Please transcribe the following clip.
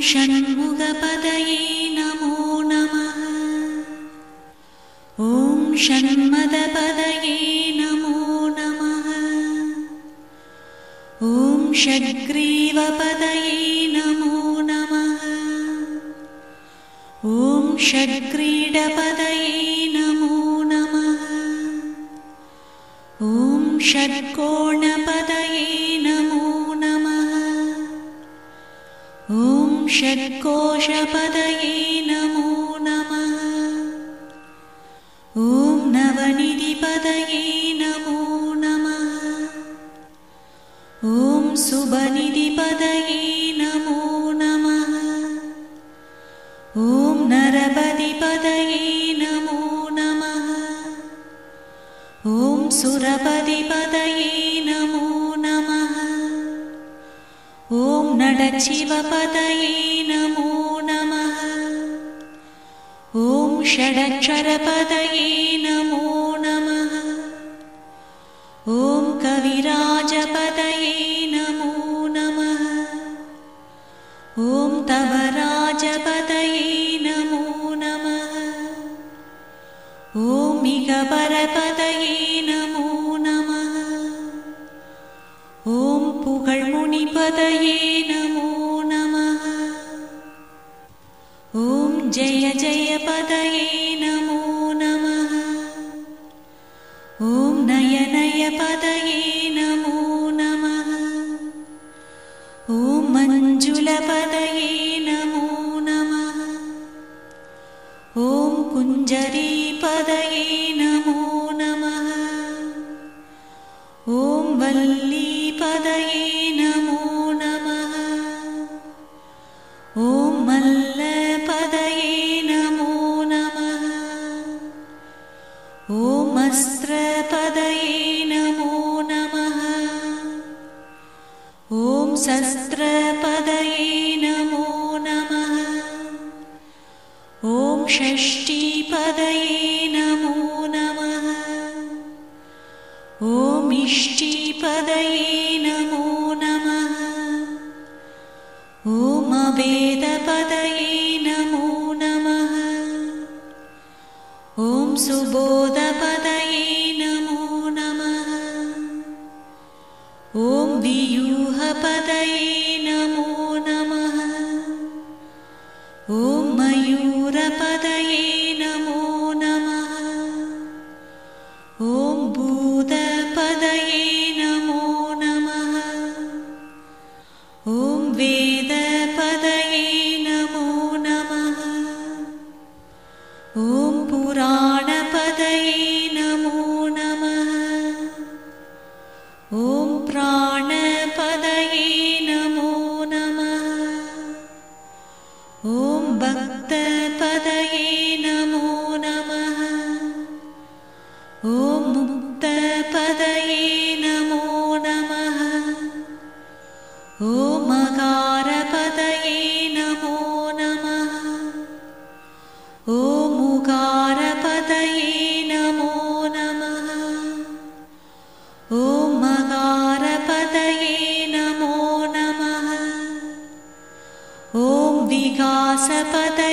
षण्मुगपदये नमो नमः। ॐ षण्मदपदये नमो नमः। ॐ षड्ग्रीवपदये नमो नमः। ॐ षड्क्रीडपदये नमो नमः। ॐ षट्कोणपदये नमो नमः। ॐ षट्कोशपदये नमो नमः। ॐ नवनिधिपदये नमो नमः। ॐ सुबनिधिपदये नमो नमः। ॐ नरपतिपदये नमो नमः। ॐ सुरपतिपदये नमो नमः। ॐ नडशिवपदये नमो नमः। ॐ षडक्षरपदये नमो नमः। ॐ कविराजपदये नमो नमः। ॐ तवराजपदये नमो नमः। ॐ इगपरपदये नमो नमः। ॐ पुगळ्मुनिपदये नमो नमः। ॐ जय जयपदये नमो नमः। ॐ नयनयपदये नमो नमः। ॐ मञ्जुलपदये नमो नमः। ॐ कुञ्जरीपदये नमो नमः। ॐ वल्लीपदये नमो नमः। ॐ मल्लपदये नमो नमः। ॐ अस्त्रपदये नमो नमः। ॐ शस्त्रपदये नमो नमः। ॐ षष्ठीपदये नमो नमः। ॐ इष्टिपदये नमो नमः। ॐ अवेदपदये नमो नमः। ॐ सुबोधपदये नमो नमः। ॐ वियूहपदये नमो नमः। ॐ मयूरपदये नमो नमः। ॐ भूतपदये नमो नमः। ॐ वेदपदये नमो नमः। ॐ पुराणपदये नमो नमः। ॐ प्राणपदये नमो नमः। ॐ भक्तपदये नमो नमः। ॐ मुक्तपदये नमो नमः। ॐ मकारपदये नमो नमः। ॐ मुकारपदये नमो नमः। ॐ मकारपदये नमो नमः। ॐ विकासपदये